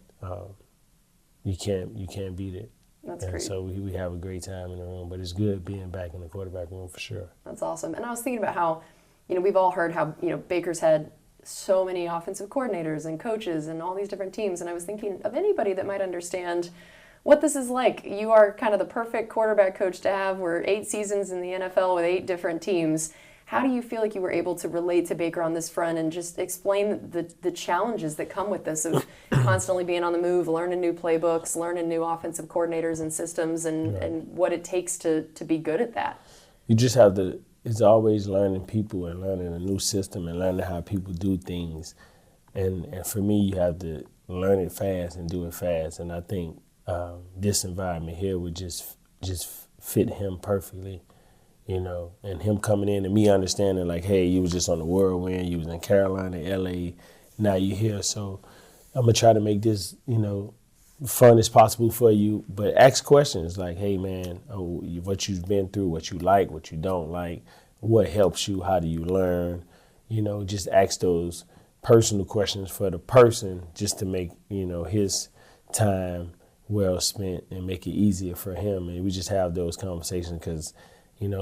you can't beat it. That's and great. So we have a great time in the room, but it's good being back in the quarterback room for sure. That's awesome. And I was thinking about how, we've all heard how, Baker's had so many offensive coordinators and coaches and all these different teams. And I was thinking of anybody that might understand what this is like. You are kind of the perfect quarterback coach to have. We're 8 seasons in the NFL with 8 different teams. How do you feel like you were able to relate to Baker on this front and just explain the challenges that come with this of constantly being on the move, learning new playbooks, learning new offensive coordinators and systems, and what it takes to be good at that? You just have to, it's always learning people and learning a new system and learning how people do things. And for me, you have to learn it fast and do it fast. And I think this environment here would just fit him perfectly. And him coming in and me understanding like, hey, you was just on the whirlwind, you was in Carolina, LA, now you're here. So I'm going to try to make this, fun as possible for you, but ask questions like, hey, man, what you've been through, what you like, what you don't like, what helps you, how do you learn? Just ask those personal questions for the person just to make, his time well spent and make it easier for him. And we just have those conversations because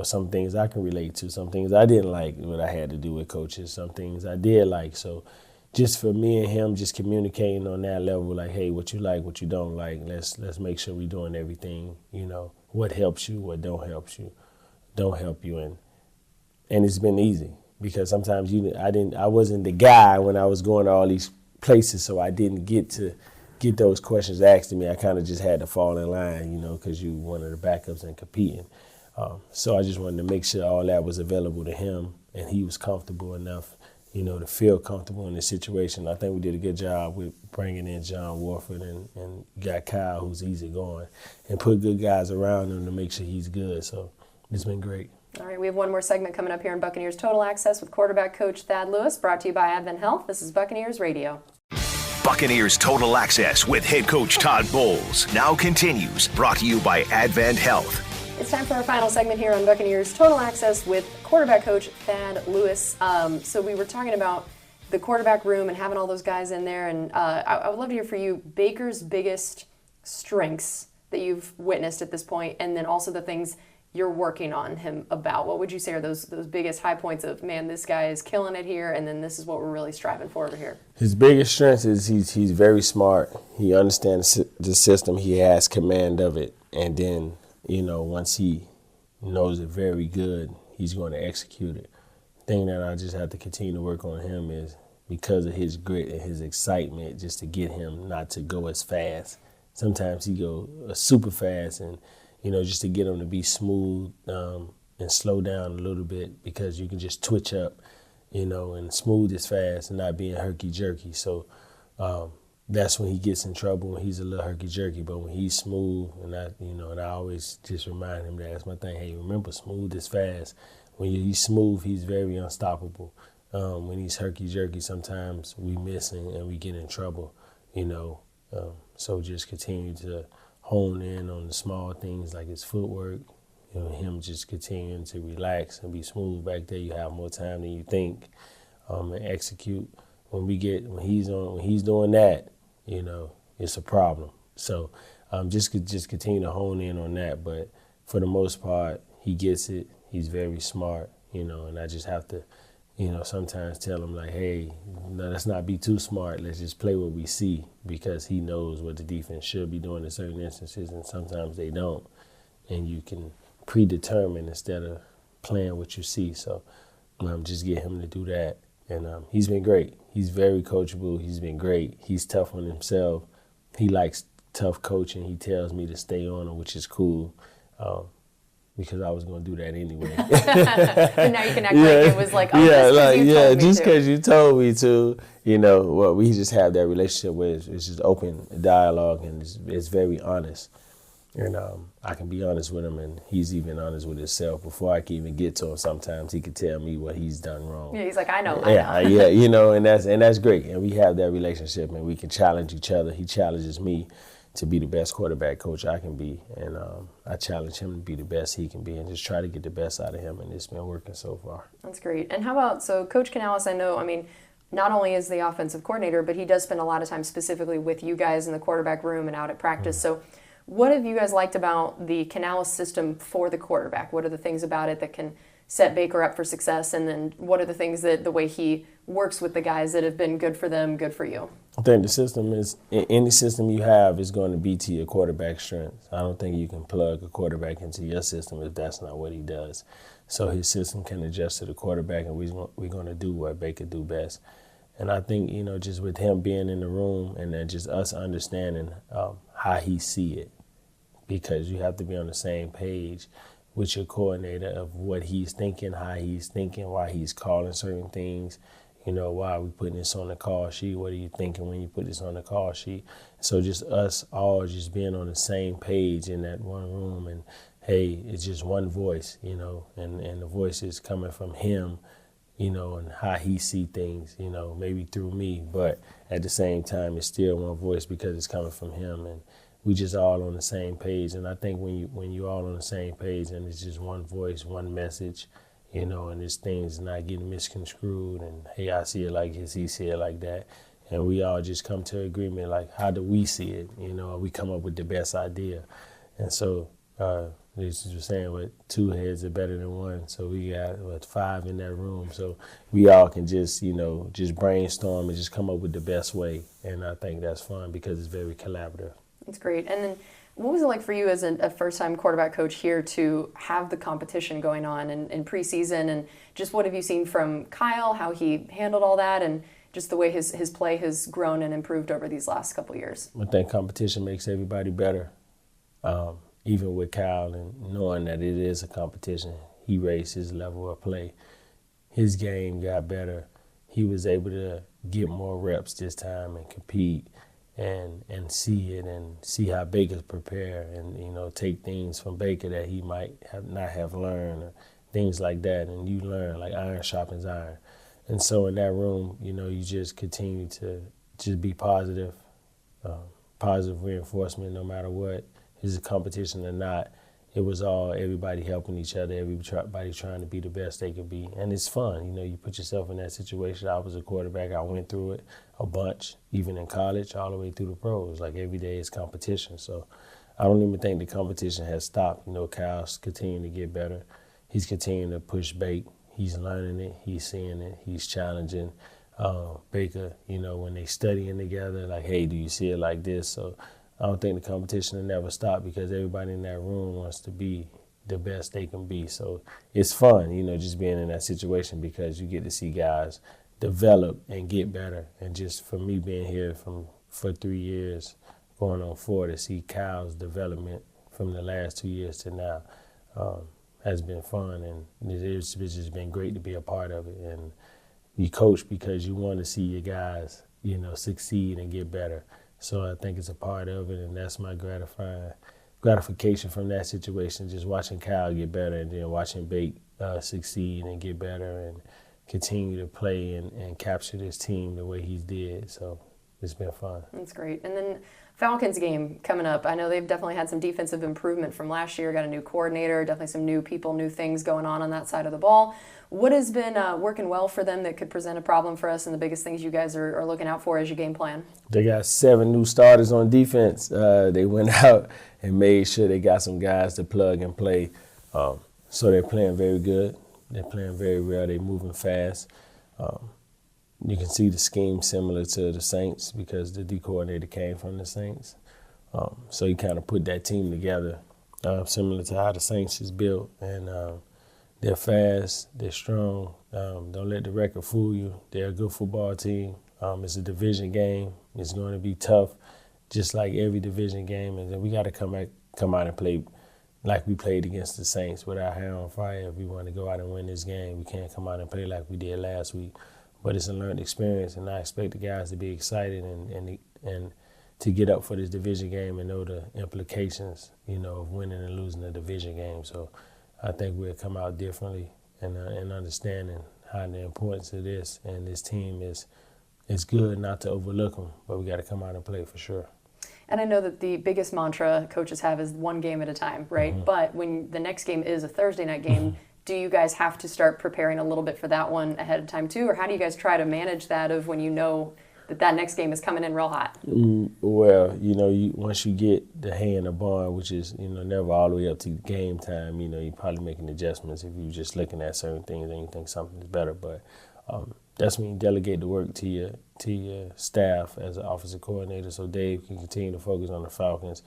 some things I can relate to, some things I didn't like what I had to do with coaches, some things I did like. So just for me and him, just communicating on that level, like, hey, what you like, what you don't like, let's make sure we're doing everything, what helps you, what don't help you. And it's been easy because sometimes I wasn't the guy when I was going to all these places, so I didn't get those questions asked of me. I kind of just had to fall in line, because you one of the backups and competing. So I just wanted to make sure all that was available to him and he was comfortable enough, to feel comfortable in the situation. I think we did a good job with bringing in John Warford and got Kyle, who's easygoing, and put good guys around him to make sure he's good. So it's been great. All right, we have one more segment coming up here on Buccaneers Total Access with quarterback coach Thad Lewis, brought to you by Advent Health. This is Buccaneers Radio. Buccaneers Total Access with head coach Todd Bowles now continues, brought to you by Advent Health. It's time for our final segment here on Buccaneers Total Access with quarterback coach Thad Lewis. So we were talking about the quarterback room and having all those guys in there, and I would love to hear for you Baker's biggest strengths that you've witnessed at this point, and then also the things you're working on him about. What would you say are those biggest high points of, man, this guy is killing it here, and then this is what we're really striving for over here? His biggest strength is he's very smart. He understands the system. He has command of it, and then once he knows it very good, he's going to execute it. The thing that I just have to continue to work on him is because of his grit and his excitement, just to get him not to go as fast. Sometimes he go super fast, and just to get him to be smooth and slow down a little bit, because you can just twitch up, and smooth is fast and not being herky-jerky. So that's when he gets in trouble, when he's a little herky-jerky. But when he's smooth, and I always just remind him that's my thing. Hey, remember, smooth is fast. When he's smooth, he's very unstoppable. When he's herky-jerky, sometimes we miss and we get in trouble, So just continue to hone in on the small things like his footwork, him just continuing to relax and be smooth back there. You have more time than you think, and execute. When he's doing that, it's a problem. So just continue to hone in on that. But for the most part, he gets it. He's very smart, and I just have to, sometimes tell him like, hey, no, let's not be too smart. Let's just play what we see, because he knows what the defense should be doing in certain instances, and sometimes they don't. And you can predetermine instead of playing what you see. So just get him to do that. And he's been great. He's very coachable. He's been great. He's tough on himself. He likes tough coaching. He tells me to stay on him, which is cool. Because I was going to do that anyway. And now you can act like it was like, oh, just because you told me to, we just have that relationship where it's just open dialogue and it's very honest. And I can be honest with him, and he's even honest with himself. Before I can even get to him, sometimes he could tell me what he's done wrong. Yeah, he's like, I know. And that's great. And we have that relationship, and we can challenge each other. He challenges me to be the best quarterback coach I can be, and I challenge him to be the best he can be, and just try to get the best out of him. And it's been working so far. That's great. And how about Coach Canales? I know, not only is the offensive coordinator, but he does spend a lot of time specifically with you guys in the quarterback room and out at practice. So what have you guys liked about the Canales system for the quarterback? What are the things about it that can set Baker up for success? And then what are the things that the way he works with the guys that have been good for them, good for you? I think the system is, any system you have is going to be to your quarterback's strengths. I don't think you can plug a quarterback into your system if that's not what he does. So his system can adjust to the quarterback, and we're going to do what Baker do best. And I think, just with him being in the room and then just us understanding how he see it, because you have to be on the same page with your coordinator of what he's thinking, how he's thinking, why he's calling certain things. Why are we putting this on the call sheet? What are you thinking when you put this on the call sheet? So just us all just being on the same page in that one room, and hey, it's just one voice, and the voice is coming from him, and how he see things, maybe through me, but at the same time, it's still one voice because it's coming from him, and we just all on the same page. And I think when you all on the same page and it's just one voice, one message, and this thing's not getting misconstrued, and hey, I see it like this, he see it like that, and we all just come to agreement, like, how do we see it? We come up with the best idea. And so this is saying, what, two heads are better than one, so we got 5 in that room, so we all can just just brainstorm and just come up with the best way. And I think that's fun because it's very collaborative. That's great. And then what was it like for you as a first-time quarterback coach here to have the competition going on in preseason? And just what have you seen from Kyle, how he handled all that, and just the way his play has grown and improved over these last couple of years? I think competition makes everybody better. Even with Kyle, and knowing that it is a competition, he raised his level of play. His game got better. He was able to get more reps this time and compete. And see it and see how Baker's prepare, and take things from Baker that he might not have learned, or things like that, and you learn, like iron sharpens iron. And so in that room, you just continue to just be positive reinforcement no matter what. Is a competition or not, it was all everybody helping each other, everybody trying to be the best they could be. And it's fun, you put yourself in that situation. I was a quarterback, I went through it a bunch, even in college, all the way through the pros. Like every day is competition. So I don't even think the competition has stopped. Kyle's continuing to get better. He's continuing to push Bake. He's learning it, he's seeing it, he's challenging Baker, when they studying together, like, hey, do you see it like this? So I don't think the competition will never stop because everybody in that room wants to be the best they can be. So it's fun, just being in that situation because you get to see guys develop and get better. And just for me being here for 3 years, going on 4, to see Kyle's development from the last 2 years to now has been fun. And it's just been great to be a part of it. And you coach because you want to see your guys, succeed and get better. So I think it's a part of it, and that's my gratification from that situation, just watching Kyle get better and then watching Bake succeed and get better and continue to play and capture this team the way he did. So it's been fun. That's great. And then Falcons game coming up. I know they've definitely had some defensive improvement from last year, got a new coordinator, definitely some new people, new things going on that side of the ball. What has been working well for them that could present a problem for us, and the biggest things you guys are looking out for as you game plan? They got 7 new starters on defense. They went out and made sure they got some guys to plug and play. So they're playing very good. They're playing very well. They're moving fast. You can see the scheme similar to the Saints because the D coordinator came from the Saints. So he kind of put that team together similar to how the Saints is built. And They're fast. They're strong. Don't let the record fool you. They're a good football team. It's a division game. It's going to be tough, just like every division game. And then we got to come out and play like we played against the Saints with our hair on fire. If we want to go out and win this game, we can't come out and play like we did last week. But it's a learned experience, and I expect the guys to be excited and to get up for this division game and know the implications, of winning and losing a division game. So I think we'll come out differently and understanding how the importance of this, and this team is good not to overlook them, but we got to come out and play for sure. And I know that the biggest mantra coaches have is one game at a time, right? Mm-hmm. But when the next game is a Thursday night game, do you guys have to start preparing a little bit for that one ahead of time too? Or how do you guys try to manage that of when you know that next game is coming in real hot? Well, once you get the hay in the barn, which is, never all the way up to game time, you're probably making adjustments if you're just looking at certain things and you think something is better. But that's when you delegate the work to your staff as an offensive coordinator, so Dave can continue to focus on the Falcons,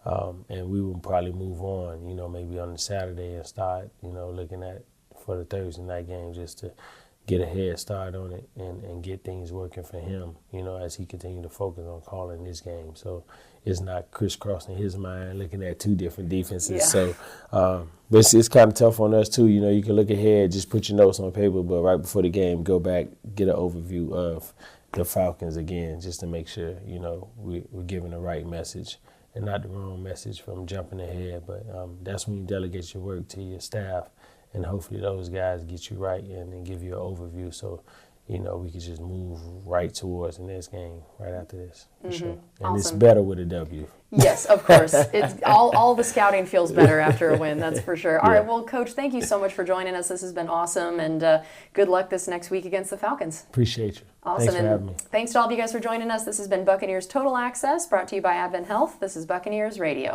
and we will probably move on, maybe on the Saturday and start, looking at for the Thursday night game just to get a head start on it and get things working for him, as he continues to focus on calling this game. So it's not crisscrossing his mind looking at two different defenses. Yeah. So but it's kind of tough on us too. You can look ahead, just put your notes on paper, but right before the game, go back, get an overview of the Falcons again, just to make sure, we're giving the right message and not the wrong message from jumping ahead. But that's when you delegate your work to your staff, and hopefully those guys get you right and give you an overview so, we can just move right towards the next game right after this, for sure. And awesome. It's better with a W. Yes, of course. It's all the scouting feels better after a win, that's for sure. All right, well, Coach, thank you so much for joining us. This has been awesome, and good luck this next week against the Falcons. Appreciate you. Awesome. Thanks for having me. Thanks to all of you guys for joining us. This has been Buccaneers Total Access, brought to you by Advent Health. This is Buccaneers Radio.